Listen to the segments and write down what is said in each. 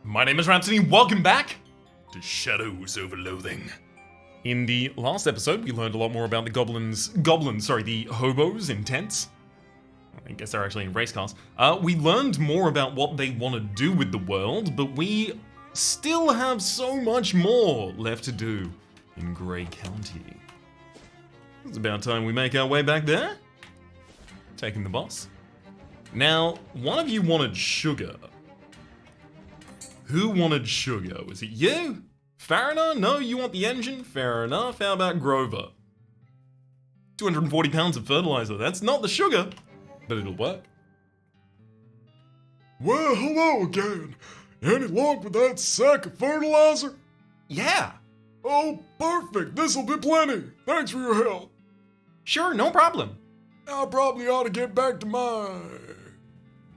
My name is Rhapsody, welcome back to Shadows over Loathing. In the last episode, we learned a lot more about the the hobos in tents. I guess they're actually in race cars. We learned more about what they want to do with the world, but we still have so much more left to do in Grey County. It's about time we make our way back there. Taking the bus. Now, one of you wanted sugar. Who wanted sugar? Was it you? Fariner? No, you want the engine? Fair enough. How about Grover? 240 pounds of fertilizer. That's not the sugar, but it'll work. Well, hello again. Any luck with that sack of fertilizer? Yeah. Oh, perfect. This'll be plenty. Thanks for your help. Sure, no problem. I probably ought to get back to my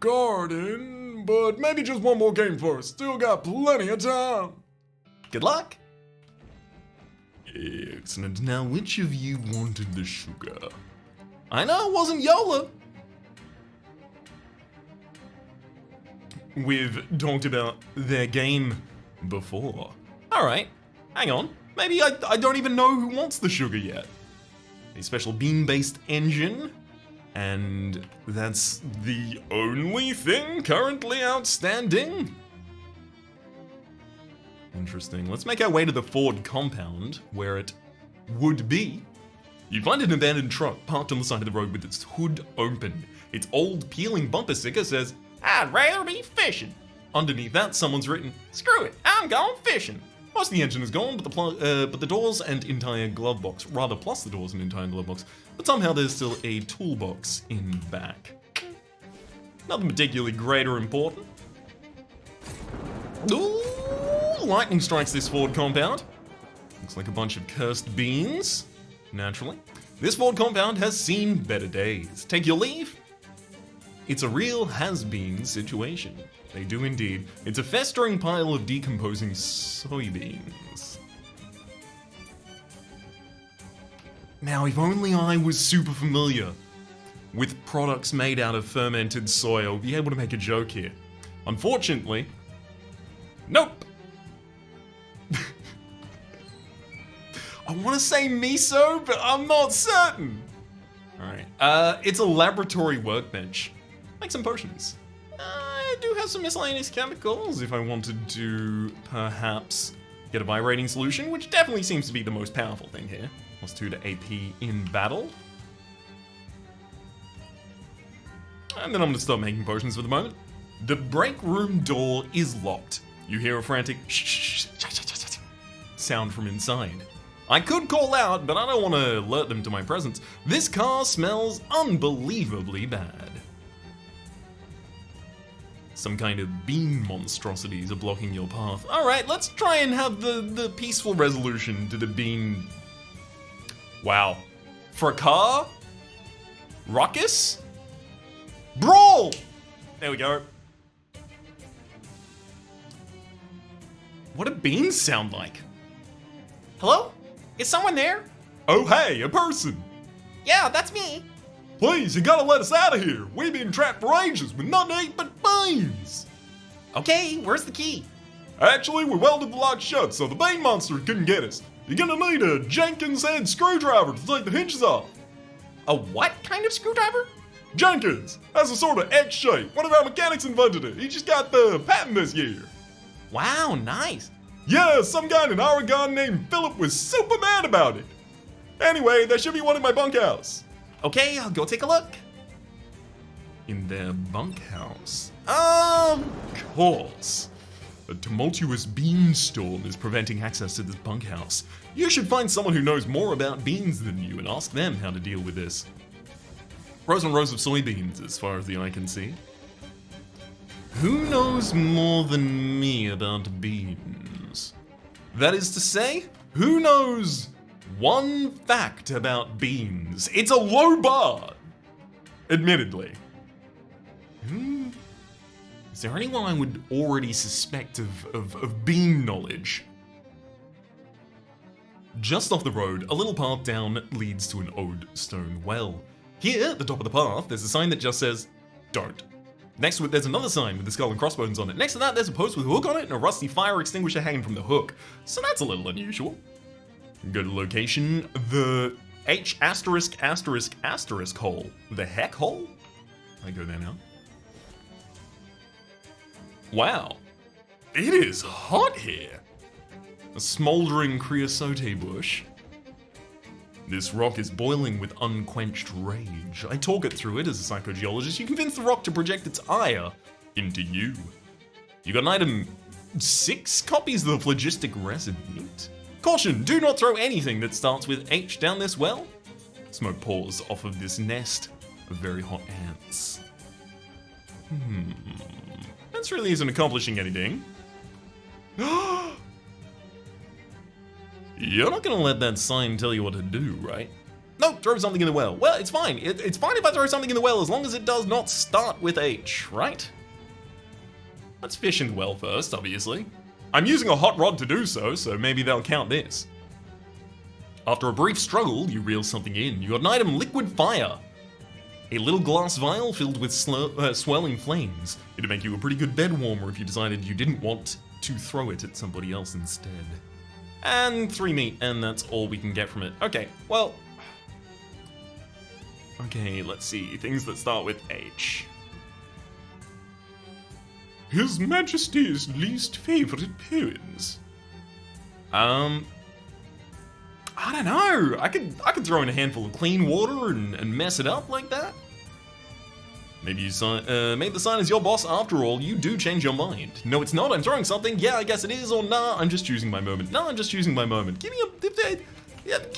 garden, but maybe just one more game first. Still got plenty of time. Good luck. Excellent. Now, which of you wanted the sugar? I know it wasn't Yola. We've talked about their game before. Alright, hang on. Maybe I don't even know who wants the sugar yet. A special bean-based engine, and that's the only thing currently outstanding. Interesting. Let's make our way to the Ford compound, where it would be. You find an abandoned truck parked on the side of the road with its hood open. Its old peeling bumper sticker says, "I'd rather be fishing." Underneath that, someone's written, "Screw it, I'm going fishing." Most of the engine is gone, but the doors and entire glove box, rather plus the doors and entire glove box, but somehow there's still a toolbox in back. Nothing particularly great or important. Ooh, lightning strikes this Ford compound. Looks like a bunch of cursed beans, naturally. This Ford compound has seen better days. Take your leave? It's a real has-been situation. They do indeed. It's a festering pile of decomposing soybeans. Now, if only I was super familiar with products made out of fermented soy, I would be able to make a joke here. Unfortunately, nope. I want to say miso, but I'm not certain. Alright, it's a laboratory workbench. Make some potions. I do have some miscellaneous chemicals if I wanted to perhaps get a vibrating solution, which definitely seems to be the most powerful thing here. +2 to AP in battle. And then I'm gonna start making potions for the moment. The break room door is locked. You hear a frantic shh sound from inside. I could call out, but I don't want to alert them to my presence. This car smells unbelievably bad. Some kind of bean monstrosities are blocking your path. Alright, let's try and have the peaceful resolution to the bean... Wow. For a car? Ruckus? Brawl! There we go. What do beans sound like? Hello? Is someone there? Oh hey, a person! Yeah, that's me. Please, you gotta let us out of here. We've been trapped for ages with nothing to eat but beans. Okay, where's the key? Actually, we welded the lock shut, so the bean monster couldn't get us. You're gonna need a Jenkins head screwdriver to take the hinges off. A what kind of screwdriver? Jenkins! That's a sort of X shape. One of our mechanics invented it. He just got the patent this year. Wow, nice. Yeah, some guy in Oregon named Philip was super mad about it. Anyway, there should be one in my bunkhouse. Okay, I'll go take a look. In their bunkhouse. Of course. A tumultuous beanstorm is preventing access to this bunkhouse. You should find someone who knows more about beans than you and ask them how to deal with this. Rows and rows of soybeans as far as the eye can see. Who knows more than me about beans? That is to say, who knows one fact about beans? It's a low bar, admittedly. Is there anyone I would already suspect of bean knowledge? Just off the road, a little path down leads to an old stone well. Here, at the top of the path, there's a sign that just says, "Don't." Next to it, there's another sign with the skull and crossbones on it. Next to that, there's a post with a hook on it and a rusty fire extinguisher hanging from the hook. So that's a little unusual. Go to location, the H asterisk asterisk asterisk hole. The heck hole? I go there now. Wow. It is hot here. A smoldering creosote bush. This rock is boiling with unquenched rage. I talk it through it as a psychogeologist. You convince the rock to project its ire into you. You got an item 6 copies of the phlogistic resin. Neat. Caution, do not throw anything that starts with H down this well. Smoke pours off of this nest of very hot ants. This really isn't accomplishing anything. You're not gonna let that sign tell you what to do, right? No, throw something in the well. Well, it's fine. It's fine if I throw something in the well as long as it does not start with H, right? Let's fish in the well first, obviously. I'm using a hot rod to do so, so maybe they'll count this. After a brief struggle, you reel something in. You got an item, liquid fire. A little glass vial filled with swirling flames. It'd make you a pretty good bed warmer if you decided you didn't want to throw it at somebody else instead. And 3 meat, and that's all we can get from it. Okay, well... Okay, let's see. Things that start with H. His Majesty's least favorite poems. I don't know. I could throw in a handful of clean water and mess it up like that. Maybe you made the sign as your boss after all. You do change your mind. No, it's not. I'm throwing something. Yeah, I guess it is. Or nah, I'm just choosing my moment. Nah, I'm just choosing my moment. Give me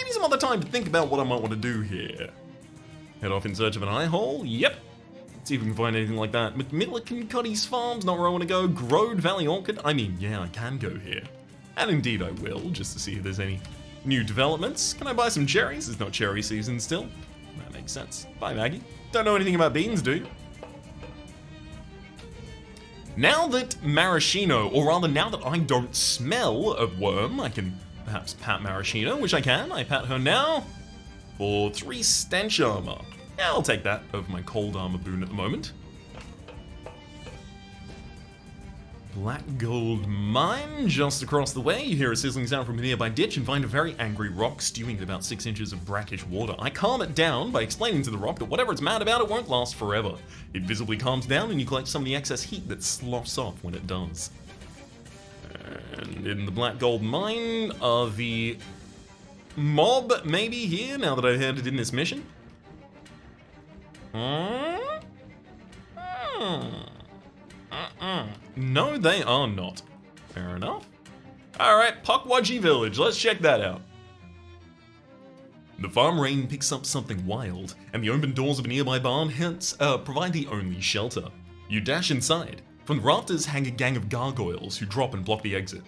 some other time to think about what I might want to do here. Head off in search of an eye hole. Yep. Let's see if we can find anything like that. McMillicuddy's Farm's not where I want to go. Grode Valley Orchard. I mean, yeah, I can go here. And indeed I will, just to see if there's any new developments. Can I buy some cherries? It's not cherry season still. That makes sense. Bye, Maggie. Don't know anything about beans, do you? Now that maraschino, or rather now that I don't smell a worm, I can perhaps pat maraschino, which I can. I pat her now for 3 stench armor. Yeah, I'll take that over my cold armor boon at the moment. Black Gold Mine, just across the way. You hear a sizzling sound from a nearby ditch and find a very angry rock stewing in about 6 inches of brackish water. I calm it down by explaining to the rock that whatever it's mad about, it won't last forever. It visibly calms down and you collect some of the excess heat that sloughs off when it does. And in the Black Gold Mine are the mob maybe here, now that I've handed in this mission. No, they are not. Fair enough. Alright, Pakwaji Village, let's check that out. The farm rain picks up something wild, and the open doors of a nearby barn hence provide the only shelter. You dash inside. From the rafters hang a gang of gargoyles who drop and block the exit.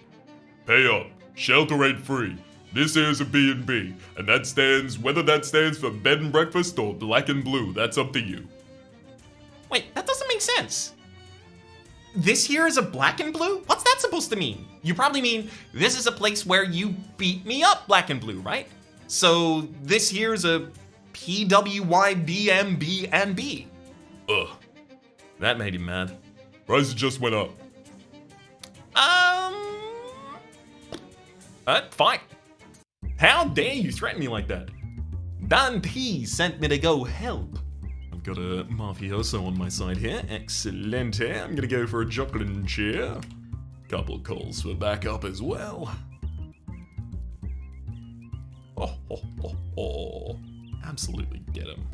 Pay up. Shelter ain't free. This here's a B&B, and that stands, whether that stands for bed and breakfast or black and blue, that's up to you. Wait, that doesn't make sense. This here is a black and blue? What's that supposed to mean? You probably mean, this is a place where you beat me up, black and blue, right? So this here is a PWYBMB and B. Ugh. That made him mad. Prices just went up. Fine. How dare you threaten me like that? Dan P sent me to go help. I've got a mafioso on my side here. Excellent. I'm gonna go for a Jocelyn cheer. Couple calls for backup as well. Oh. Absolutely get him.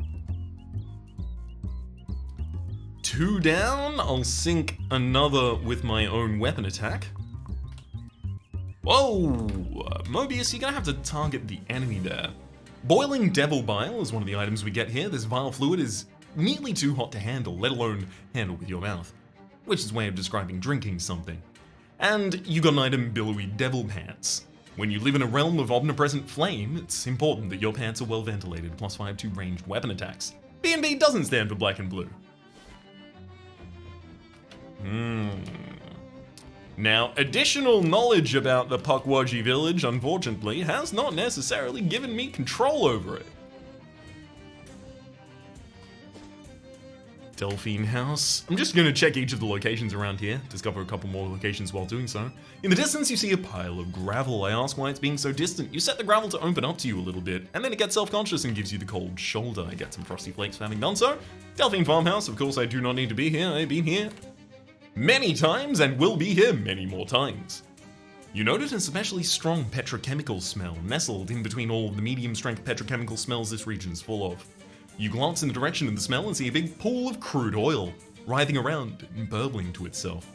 2 down. I'll sink another with my own weapon attack. Whoa! Mobius, you're gonna have to target the enemy there. Boiling Devil Bile is one of the items we get here. This vile fluid is nearly too hot to handle, let alone handle with your mouth. Which is a way of describing drinking something. And you got an item, Billowy Devil Pants. When you live in a realm of omnipresent flame, it's important that your pants are well ventilated, +5 to ranged weapon attacks. B&B doesn't stand for black and blue. Now, additional knowledge about the Pakwaji Village, unfortunately, has not necessarily given me control over it. Delphine House. I'm just gonna check each of the locations around here, discover a couple more locations while doing so. In the distance, you see a pile of gravel. I ask why it's being so distant. You set the gravel to open up to you a little bit, and then it gets self-conscious and gives you the cold shoulder. I get some frosty flakes for having done so. Delphine Farmhouse, of course I do not need to be here. I've been here many times and will be here many more times. You notice an especially strong petrochemical smell nestled in between all of the medium-strength petrochemical smells this region's full of. You glance in the direction of the smell and see a big pool of crude oil writhing around and burbling to itself.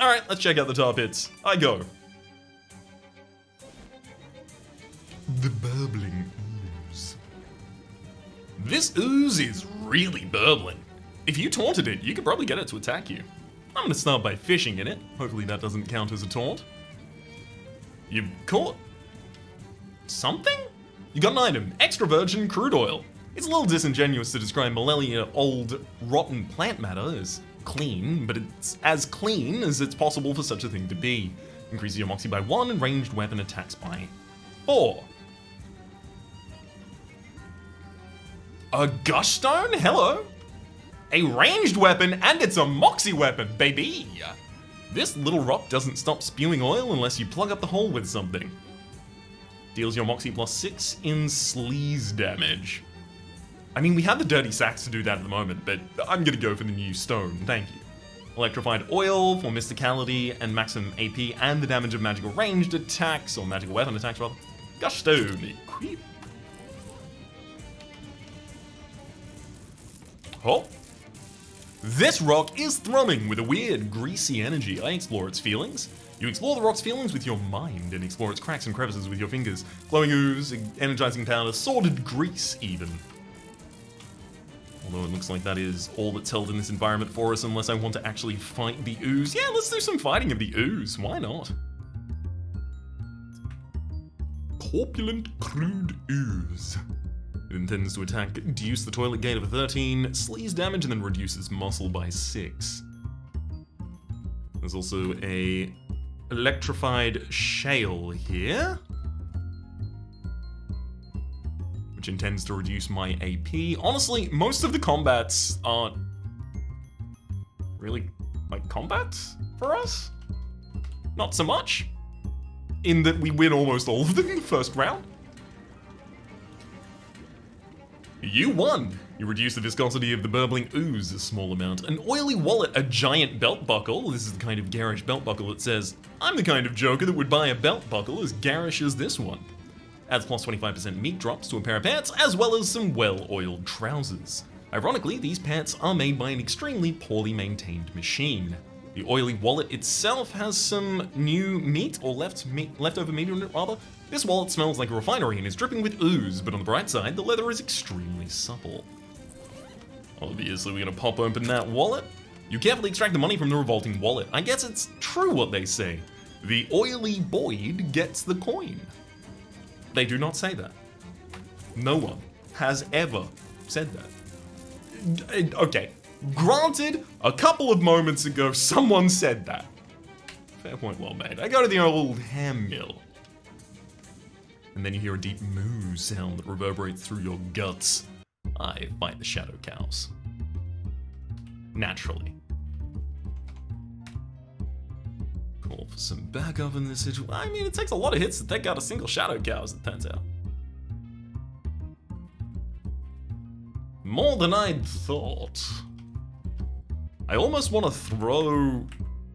Alright, let's check out the tar pits. I go. The burbling ooze. This ooze is really burbling. If you taunted it, you could probably get it to attack you. I'm gonna start by fishing in it. Hopefully that doesn't count as a taunt. You've caught something? You got an item, extra virgin crude oil. It's a little disingenuous to describe millennia old rotten plant matter as clean, but it's as clean as it's possible for such a thing to be. Increases your moxie by 1 and ranged weapon attacks by 4. A gush stone? Hello. A ranged weapon, and it's a moxie weapon, baby! This little rock doesn't stop spewing oil unless you plug up the hole with something. Deals your moxie plus 6 in sleaze damage. I mean, we have the dirty sacks to do that at the moment, but I'm gonna go for the new stone, thank you. Electrified oil for mysticality and maximum AP, and the damage of magical ranged attacks, or magical weapon attacks rather. Gush stone, equip. Oh. This rock is thrumming with a weird, greasy energy. I explore its feelings. You explore the rock's feelings with your mind and explore its cracks and crevices with your fingers. Glowing ooze, energizing powder, sordid grease even. Although it looks like that is all that's held in this environment for us unless I want to actually fight the ooze. Yeah, let's do some fighting of the ooze, why not? Corpulent crude ooze. It intends to attack, reduce the toilet gate of a 13, sleaze damage, and then reduces muscle by 6. There's also a electrified shale here, which intends to reduce my AP. Honestly, most of the combats aren't really like combats for us. Not so much, in that we win almost all of them in the first round. You won! You reduce the viscosity of the burbling ooze a small amount. An oily wallet, a giant belt buckle. This is the kind of garish belt buckle that says, I'm the kind of joker that would buy a belt buckle as garish as this one. Adds plus 25% meat drops to a pair of pants, as well as some well-oiled trousers. Ironically, these pants are made by an extremely poorly maintained machine. The oily wallet itself has some new meat, or leftover meat in it rather. This wallet smells like a refinery and is dripping with ooze, but on the bright side, the leather is extremely supple. Obviously, we're gonna pop open that wallet. You carefully extract the money from the revolting wallet. I guess it's true what they say. The oily Boyd gets the coin. They do not say that. No one has ever said that. Okay, granted, a couple of moments ago, someone said that. Fair point well made. I go to the old ham mill. And then you hear a deep moo sound that reverberates through your guts. I fight the shadow cows. Naturally. Call for some backup in this situation. I mean, it takes a lot of hits to take out a single shadow cow, as it turns out. More than I'd thought. I almost want to throw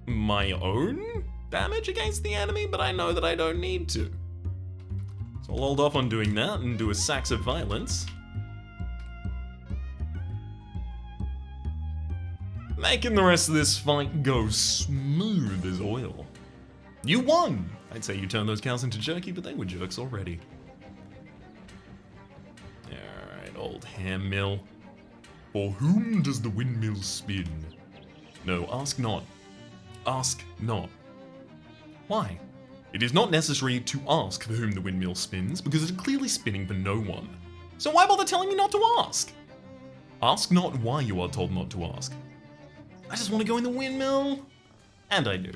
my own damage against the enemy, but I know that I don't need to. So I'll hold off on doing that and do a Sax of Violence. Making the rest of this fight go smooth as oil. You won! I'd say you turned those cows into jerky, but they were jerks already. Alright, old ham mill. For whom does the windmill spin? No, ask not. Ask not. Why? It is not necessary to ask for whom the windmill spins, because it is clearly spinning for no one. So why bother telling me not to ask? Ask not why you are told not to ask. I just want to go in the windmill. And I do.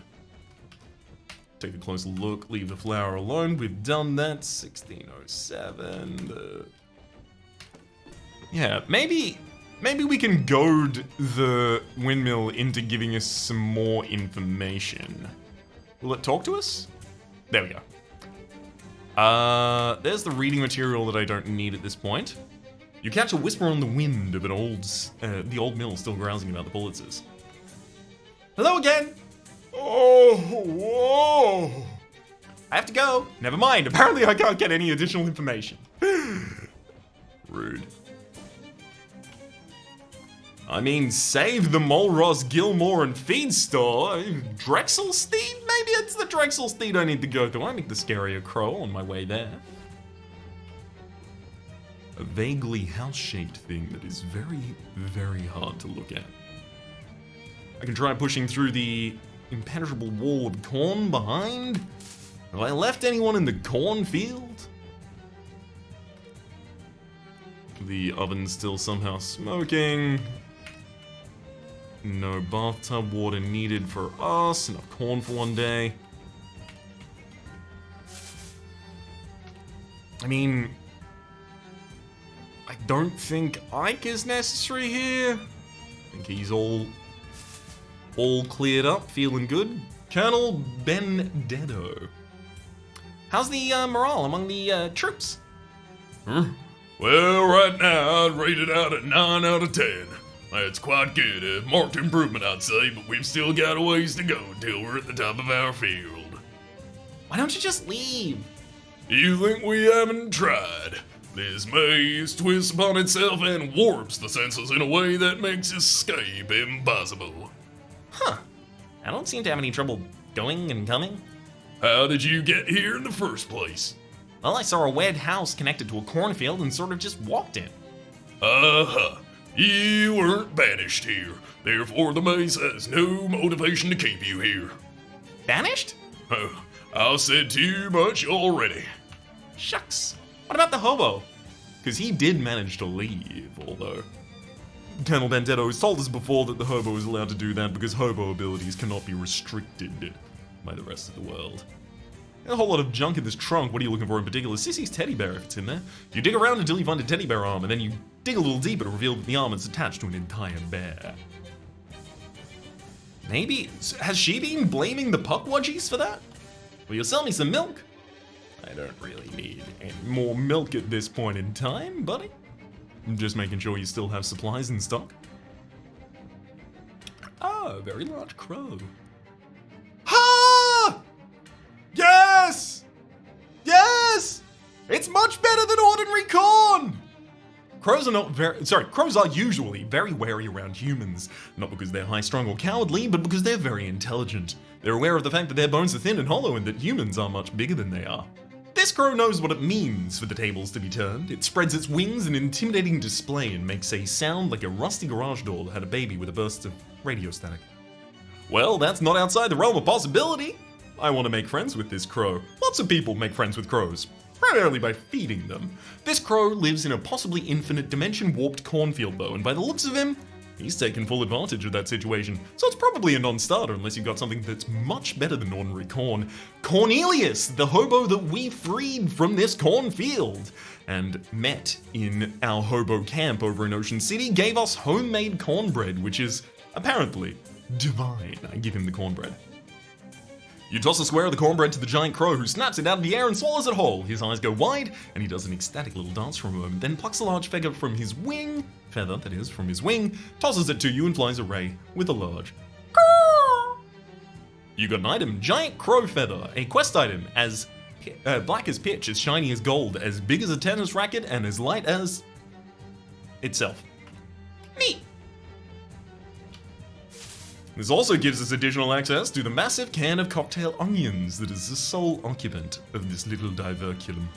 Take a closer look, leave the flower alone. We've done that. 1607. Yeah, maybe Maybe we can goad the windmill into giving us some more information. Will it talk to us? There we go. There's the reading material that I don't need at this point. You catch a whisper on the wind of the old mill still grousing about the Pulitzers. Hello again! Oh, whoa! I have to go. Never mind. Apparently I can't get any additional information. Rude. I mean, save the Molros, Gilmore, and Feed Store. Drexelsteed? Maybe it's the Drexelsteed I need to go to. I make the scarier crow on my way there. A vaguely house-shaped thing that is very, very hard to look at. I can try pushing through the impenetrable wall of corn behind. Have I left anyone in the cornfield? The oven's still somehow smoking. No bathtub water needed for us. Enough corn for one day. I mean, I don't think Ike is necessary here. I think he's all cleared up, feeling good. Colonel Benedetto. How's the morale among the troops? Well, right now, I'd rate it out at 9 out of 10. That's quite good. A marked improvement, I'd say, but we've still got a ways to go until we're at the top of our field. Why don't you just leave? You think we haven't tried? This maze twists upon itself and warps the senses in a way that makes escape impossible. Huh. I don't seem to have any trouble going and coming. How did you get here in the first place? Well, I saw a wed house connected to a cornfield and sort of just walked in. Uh-huh. You weren't banished here. Therefore, the maze has no motivation to keep you here. Banished? Oh, I've said too much already. Shucks. What about the hobo? Because he did manage to leave, although Colonel Benedetto has told us before that the hobo is allowed to do that because hobo abilities cannot be restricted by the rest of the world. A whole lot of junk in this trunk. What are you looking for in particular? Sissy's teddy bear, if it's in there. You dig around until you find a teddy bear arm, and then you dig a little deeper to reveal that the arm is attached to an entire bear. Maybe, has she been blaming the Pakwajis for that? Will you sell me some milk? I don't really need any more milk at this point in time, buddy. I'm just making sure you still have supplies in stock. Ah, a very large crow. Ha! Yes! Yes! It's much better than ordinary corn! Crows are usually very wary around humans, not because they're high-strung or cowardly, but because they're very intelligent. They're aware of the fact that their bones are thin and hollow and that humans are much bigger than they are. This crow knows what it means for the tables to be turned. It spreads its wings in intimidating display and makes a sound like a rusty garage door that had a baby with a burst of radio static. Well, that's not outside the realm of possibility. I want to make friends with this crow. Lots of people make friends with crows, primarily by feeding them. This crow lives in a possibly infinite dimension-warped cornfield though, and by the looks of him, he's taken full advantage of that situation. So it's probably a non-starter unless you've got something that's much better than ordinary corn. Cornelius, the hobo that we freed from this cornfield and met in our hobo camp over in Ocean City, gave us homemade cornbread, which is apparently divine. I give him the cornbread. You toss a square of the cornbread to the giant crow, who snaps it out of the air and swallows it whole. His eyes go wide, and he does an ecstatic little dance for a moment, then plucks a large feather from his wing, tosses it to you and flies away with a large caw. You got an item, giant crow feather, a quest item, as black as pitch, as shiny as gold, as big as a tennis racket, and as light as itself. Neat. This also gives us additional access to the massive can of cocktail onions that is the sole occupant of this little diverticulum.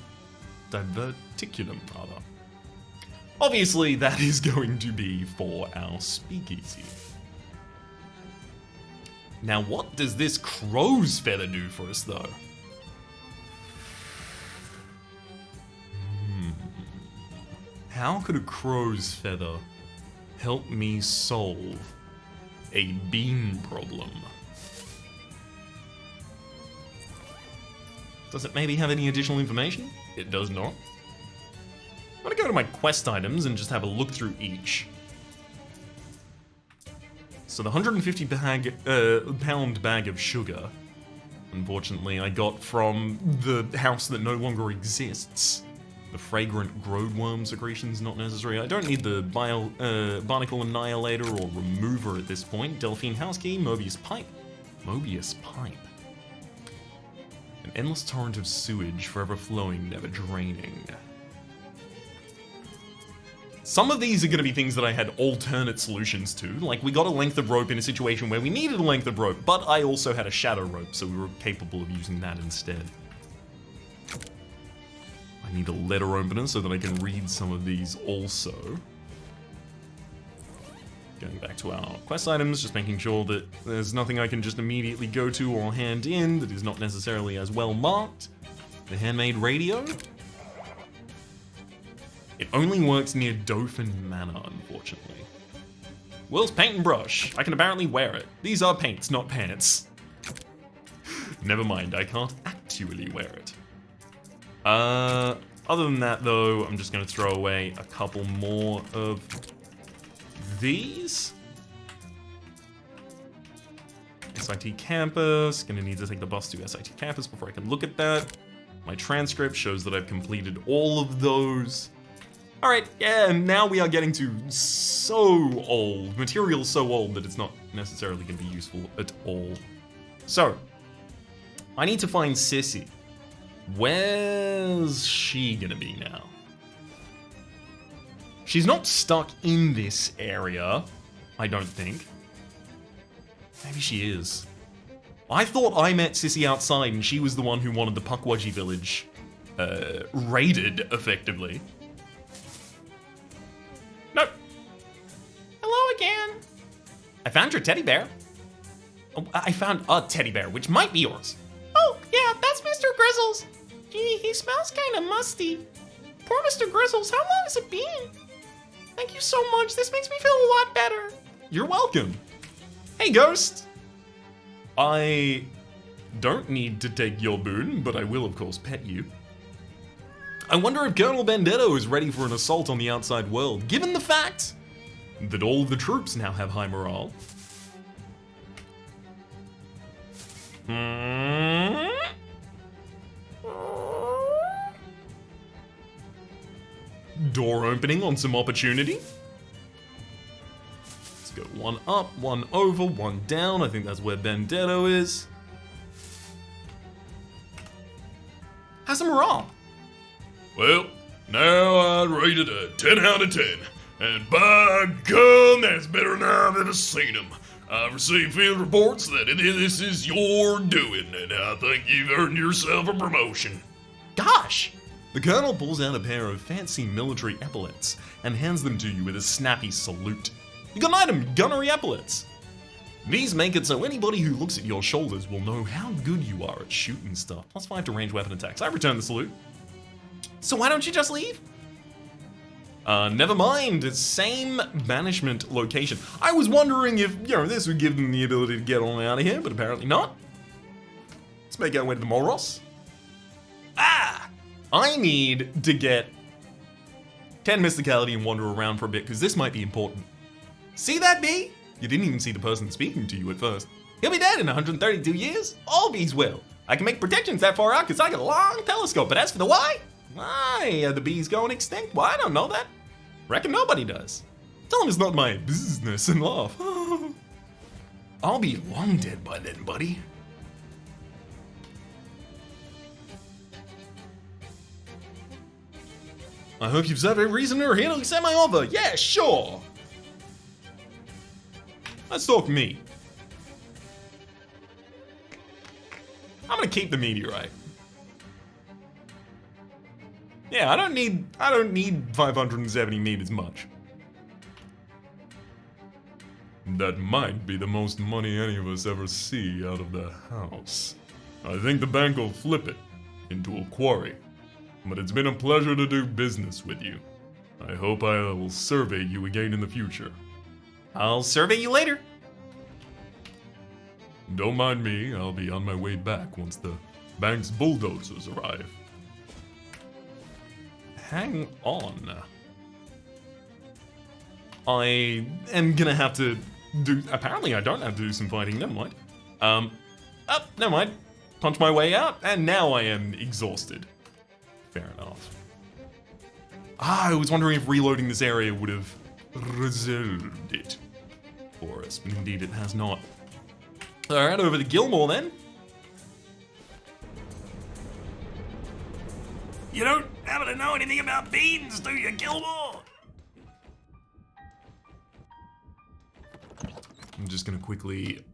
Diverticulum, rather. Obviously, that is going to be for our speakeasy. Now, what does this crow's feather do for us, though? How could a crow's feather help me solve a bean problem? Does it maybe have any additional information? It does not. I'm gonna go to my quest items and just have a look through each. So the 150 pound bag of sugar, unfortunately, I got from the house that no longer exists. The fragrant growworm secretion's not necessary. I don't need the barnacle annihilator or remover at this point. Delphine house key, Mobius pipe. Mobius pipe. An endless torrent of sewage, forever flowing, never draining. Some of these are going to be things that I had alternate solutions to, like we got a length of rope in a situation where we needed a length of rope, but I also had a shadow rope, so we were capable of using that instead. I need a letter opener so that I can read some of these also. Going back to our quest items, just making sure that there's nothing I can just immediately go to or hand in that is not necessarily as well marked. The handmade radio. It only works near Dauphin Manor, unfortunately. Will's paint and brush. I can apparently wear it. These are paints, not pants. Never mind, I can't actually wear it. Other than that, though, I'm just going to throw away a couple more of these. SIT campus. Going to need to take the bus to SIT campus before I can look at that. My transcript shows that I've completed all of those. All right, yeah, and now we are getting to so old, material so old that it's not necessarily going to be useful at all. So, I need to find Sissy. Where's she gonna be now? She's not stuck in this area, I don't think. Maybe she is. I thought I met Sissy outside and she was the one who wanted the Pakwaji Village raided, effectively. Nope. Hello again. I found your teddy bear. Oh, I found a teddy bear, which might be yours. Oh, yeah, that's Mr. Grizzles. Gee, he smells kind of musty. Poor Mr. Grizzles, how long has it been? Thank you so much, this makes me feel a lot better. You're welcome. Hey, Ghost. I don't need to take your boon, but I will, of course, pet you. I wonder if Colonel Bandetto is ready for an assault on the outside world, given the fact that all of the troops now have high morale. Door opening on some opportunity. Let's go one up, one over, one down. I think that's where Bandetto is. How's the morale? Well, now I'd rate it a 10 out of 10. And by gum, that's better than I've ever seen them. I've received field reports that this is your doing, and I think you've earned yourself a promotion. Gosh! The Colonel pulls out a pair of fancy military epaulets and hands them to you with a snappy salute. You got an item, gunnery epaulets. These make it so anybody who looks at your shoulders will know how good you are at shooting stuff. +5 to ranged weapon attacks. I return the salute. So why don't you just leave? Never mind. Same banishment location. I was wondering if, this would give them the ability to get on out of here, but apparently not. Let's make our way to the Moros. I need to get 10 mysticality and wander around for a bit, because this might be important. See that bee? You didn't even see the person speaking to you at first. He'll be dead in 132 years. All bees will. I can make predictions that far out because I got a long telescope, but as for the why are the bees going extinct? Well, I don't know that. Reckon nobody does. Tell him it's not my business and laugh. I'll be long dead by then, buddy. I hope you've served every reason or here to accept my offer. Yeah, sure. Let's talk meat. I'm gonna keep the meteorite. Yeah, I don't need 570 meat as much. That might be the most money any of us ever see out of the house. I think the bank will flip it into a quarry. But it's been a pleasure to do business with you. I hope I will survey you again in the future. I'll survey you later. Don't mind me, I'll be on my way back once the bank's bulldozers arrive. Hang on. I am gonna have to Apparently I don't have to do some fighting, never mind. Never mind. Punch my way out, and now I am exhausted. Fair enough. I was wondering if reloading this area would have resolved it for us, but indeed it has not. Alright, over to Gilmore then. You don't happen to know anything about beans, do you, Gilmore? I'm just gonna quickly...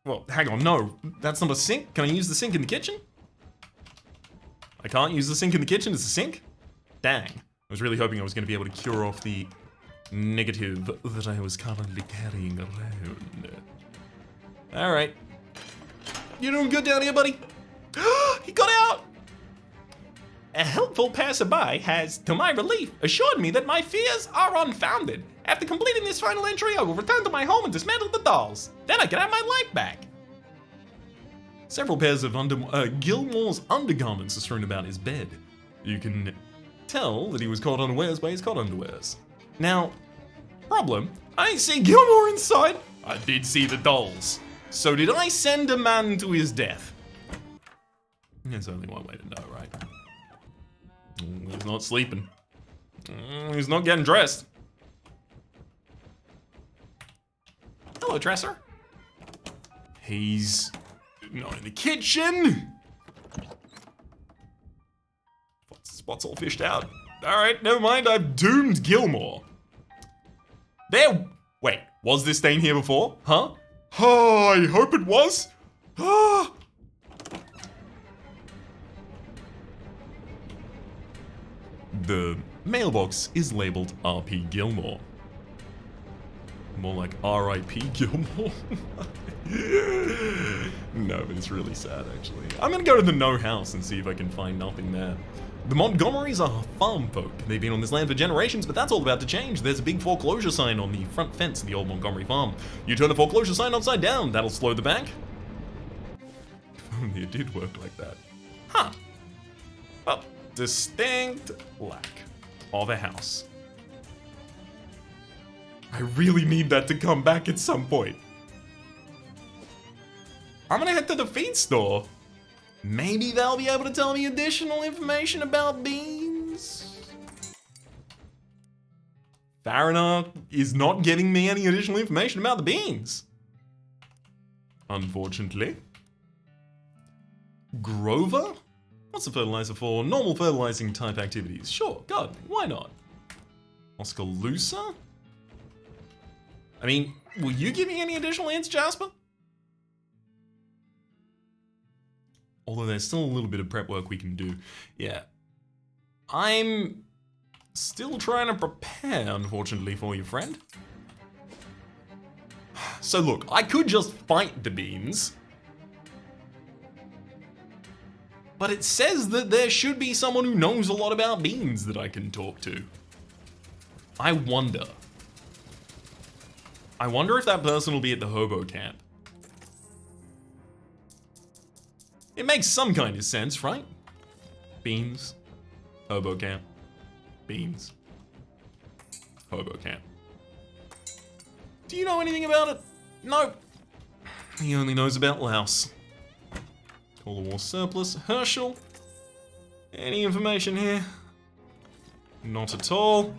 well, hang on, no. That's not a sink. Can I use the sink in the kitchen? I can't use the sink in the kitchen as a sink? Dang. I was really hoping I was gonna be able to cure off the negative that I was currently carrying around. Alright. You doing good down here, buddy? He got out! A helpful passerby has, to my relief, assured me that my fears are unfounded. After completing this final entry, I will return to my home and dismantle the dolls. Then I can have my life back. Several pairs of Gilmore's undergarments are strewn about his bed. You can tell that he was caught unawares by his cot underwears. Now, problem, I didn't see Gilmore inside. I did see the dolls. So did I send a man to his death? There's only one way to know, right? He's not sleeping. He's not getting dressed. Hello, dresser. He's not in the kitchen. Spot's all fished out. All right, never mind. I've doomed Gilmore. There. Wait, was this stain here before? Huh? Oh, I hope it was. Ah. The mailbox is labeled RP Gilmore. More like RIP Gilmore. No, but it's really sad, actually. I'm gonna go to the No House and see if I can find nothing there. The Montgomerys are farm folk. They've been on this land for generations, but that's all about to change. There's a big foreclosure sign on the front fence of the old Montgomery Farm. You turn the foreclosure sign upside down, that'll slow the bank. If only it did work like that. Huh. Well, distinct lack of a house. I really need that to come back at some point. I'm gonna head to the feed store. Maybe they'll be able to tell me additional information about beans. Farina is not giving me any additional information about the beans. Unfortunately. Grover? What's the fertilizer for? Normal fertilizing type activities. Sure, God, why not? Oskaloosa? I mean, will you give me any additional hints, Jasper? Although there's still a little bit of prep work we can do. Yeah. I'm still trying to prepare, unfortunately, for you, friend. So look, I could just fight the beans. But it says that there should be someone who knows a lot about beans that I can talk to. I wonder if that person will be at the hobo camp. It makes some kind of sense, right? Beans, hobo camp, beans, hobo camp. Do you know anything about it? Nope. He only knows about Louse. Call the War surplus. Herschel. Any information here? Not at all.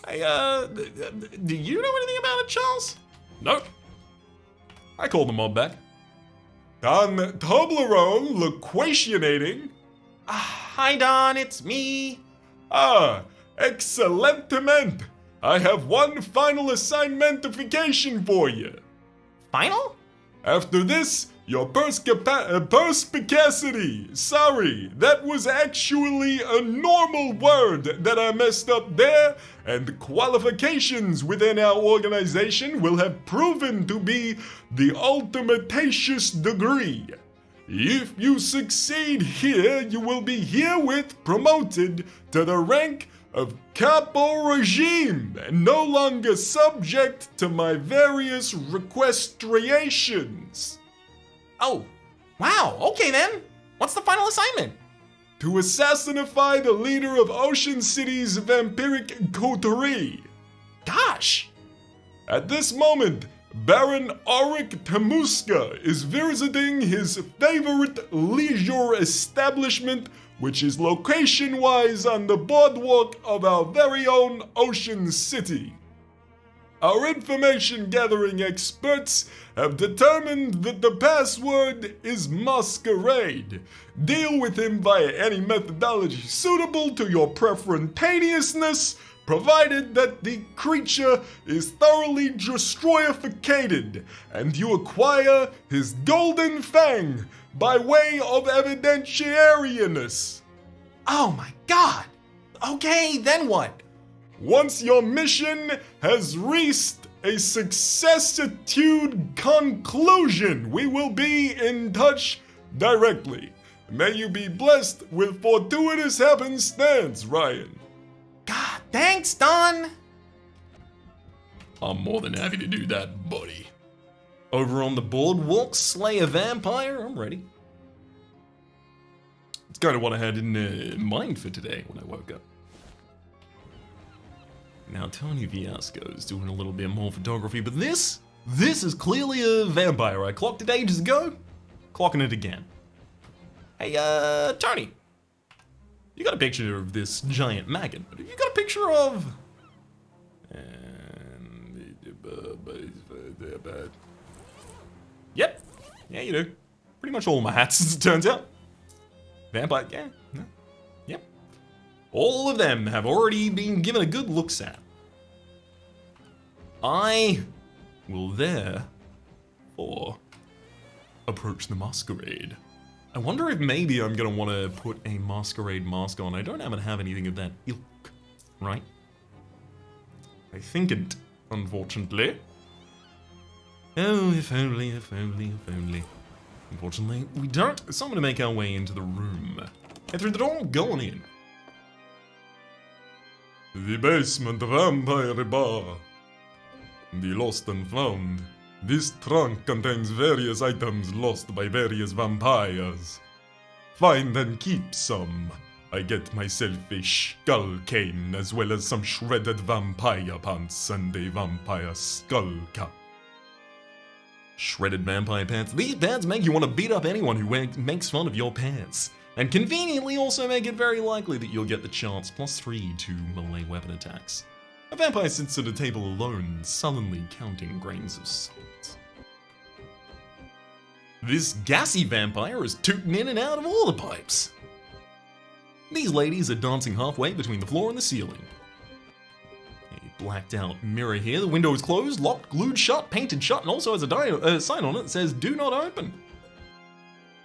Hey, do you know anything about it, Charles? Nope. I called the mob back. On Toblerone, loquationating. Hi, Don, it's me. Excellentement. I have one final assignmentification for you. Final? After this, your perspicacity. Sorry, that was actually a normal word that I messed up there, and the qualifications within our organization will have proven to be the ultimatacious degree. If you succeed here, you will be herewith promoted to the rank of capo regime and no longer subject to my various requestrations. Oh, wow, okay then. What's the final assignment? to assassinify the leader of Ocean City's vampiric coterie. Gosh! At this moment, Baron Arik Tamuska is visiting his favorite leisure establishment, which is location-wise on the boardwalk of our very own Ocean City. Our information-gathering experts have determined that the password is masquerade. Deal with him via any methodology suitable to your preferentaneousness, provided that the creature is thoroughly destroyificated, and you acquire his golden fang by way of evidentiariness. Oh my god! Okay, then what? Once your mission has reached a successitude conclusion, we will be in touch directly. May you be blessed with fortuitous happenstance, Ryan. God, thanks, Don! I'm more than happy to do that, buddy. Over on the boardwalk, slay a vampire? I'm ready. It's kind of what I had in mind for today when I woke up. Now, Tony Fiasco is doing a little bit more photography, but this is clearly a vampire. I clocked it ages ago, clocking it again. Hey, Tony, you got a picture of this giant maggot, but have you got a picture of... Yep, yeah, you do. Pretty much all my hats, as it turns out. Vampire, yeah, no, yep. All of them have already been given a good looks at. I will therefore approach the masquerade. I wonder if maybe I'm gonna want to put a masquerade mask on. I don't happen to have anything of that ilk, right? I think it, unfortunately. Oh, if only, if only, if only. Unfortunately, we don't, so I'm gonna make our way into the room. And through the door, going in. The basement vampire bar. The lost and found. This trunk contains various items lost by various vampires. Find and keep some. I get myself a skull cane as well as some shredded vampire pants and a vampire skull cap. Shredded vampire pants. These pants make you want to beat up anyone who makes fun of your pants. And conveniently also make it very likely that you'll get the chance +3 to melee weapon attacks. A vampire sits at a table alone, sullenly counting grains of salt. This gassy vampire is tooting in and out of all the pipes. These ladies are dancing halfway between the floor and the ceiling. A blacked out mirror here, the window is closed, locked, glued shut, painted shut, and also has a sign on it that says "Do not open."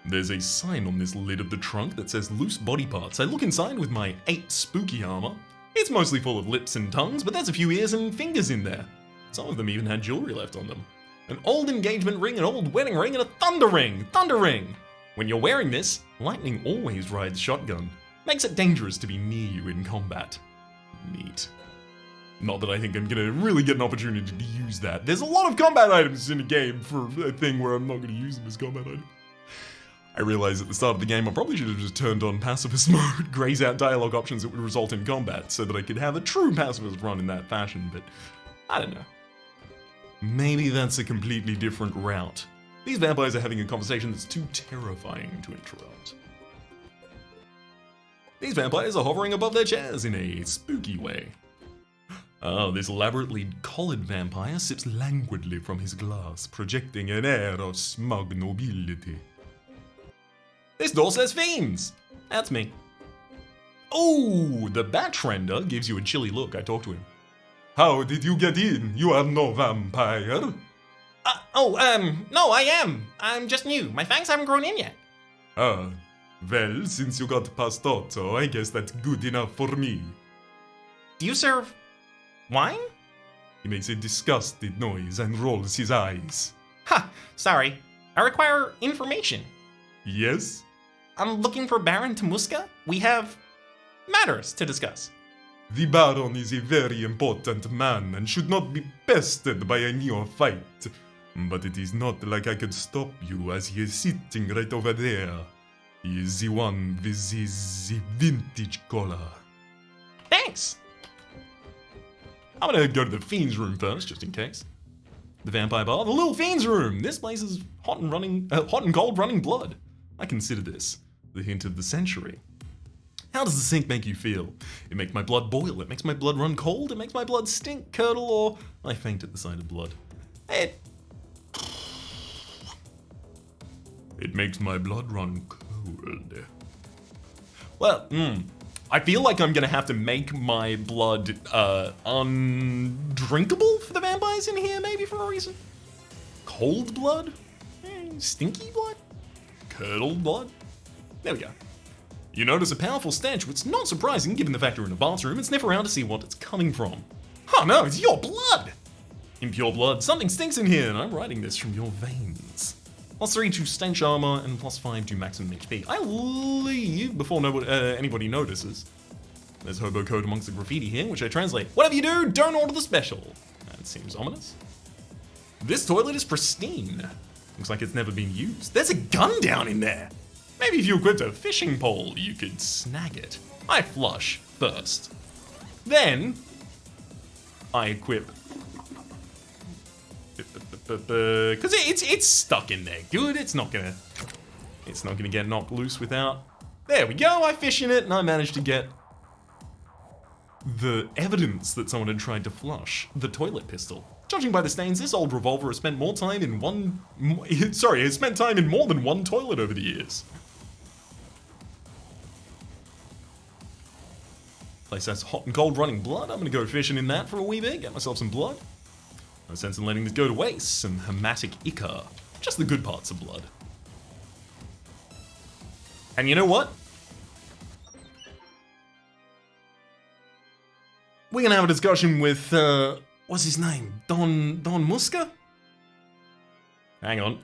There's a sign on this lid of the trunk that says "Loose body parts." I look inside with my 8 spooky armor. It's mostly full of lips and tongues, but there's a few ears and fingers in there. Some of them even had jewelry left on them. An old engagement ring, an old wedding ring, and a thunder ring! Thunder ring! When you're wearing this, lightning always rides shotgun. Makes it dangerous to be near you in combat. Neat. Not that I think I'm gonna really get an opportunity to use that. There's a lot of combat items in a game for a thing where I'm not gonna use them as combat items. I realized at the start of the game I probably should have just turned on pacifist mode, graze out dialogue options that would result in combat, so that I could have a true pacifist run in that fashion, but I don't know. Maybe that's a completely different route. These vampires are having a conversation that's too terrifying to interrupt. These vampires are hovering above their chairs in a spooky way. Oh, this elaborately collared vampire sips languidly from his glass, projecting an air of smug nobility. This door says fiends! That's me. Oh, the Batrender gives you a chilly look. I talk to him. How did you get in? You are no vampire. No, I am. I'm just new. My fangs haven't grown in yet. Ah, well, since you got past Otto, I guess that's good enough for me. Do you serve wine? He makes a disgusted noise and rolls his eyes. Ha, sorry. I require information. Yes? I'm looking for Baron Tamuska. We have matters to discuss. The Baron is a very important man and should not be pestered by a neophyte. But it is not like I could stop you as he is sitting right over there. is the one with the vintage color. Thanks. I'm gonna go to the Fiend's room first, just in case. The vampire bar, the little Fiend's room. This place is hot and cold running blood. I consider this the hint of the century. How does the sink make you feel? It makes my blood boil, it makes my blood run cold, it makes my blood stink, curdle, or I faint at the sight of blood. It makes my blood run cold. Well, I feel like I'm gonna have to make my blood undrinkable for the vampires in here, maybe for a reason. Cold blood? Stinky blood? Curdled blood? There we go. You notice a powerful stench, which is not surprising given the fact you're in a bathroom, and sniff around to see what it's coming from. Oh no, it's your blood! Impure blood, something stinks in here, and I'm writing this from your veins. +3 to stench armor, and +5 to maximum HP. I leave before anybody notices. There's hobo code amongst the graffiti here, which I translate. Whatever you do, don't order the special. That seems ominous. This toilet is pristine. Looks like it's never been used. There's a gun down in there. Maybe if you equipped a fishing pole, you could snag it. I flush first. Then, I equip. Because it's stuck in there. Good, it's not gonna get knocked loose without. There we go, I fish in it and I managed to get the evidence that someone had tried to flush the toilet pistol. Judging by the stains, this old revolver has spent time in more than one toilet over the years. Place has hot and cold running blood. I'm gonna go fishing in that for a wee bit, get myself some blood. No sense in letting this go to waste. Some hematic ichor. Just the good parts of blood. And you know what? We're gonna have a discussion with, what's his name? Don Muska? Hang on.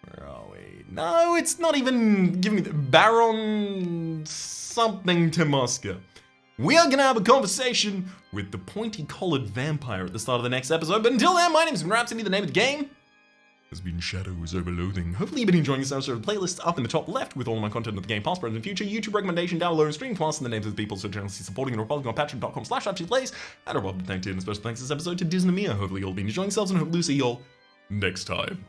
Where are we? No, it's not even giving me the Baron something to Muska. We are gonna have a conversation with the pointy-collared vampire at the start of the next episode, but until then, my name's been Rhapsody, the name of the game has been Shadows over Loathing. Hopefully you've been enjoying this episode of the playlist up in the top left with all of my content of the game past, present, and future, YouTube recommendation down below, and stream class and the names of the people so generously supporting and republic on patreon.com/RhapsodyPlays, and a Rob thank you and a special thanks this episode to Disney Mia. Hopefully you'll be enjoying yourselves and hope to see you all next time.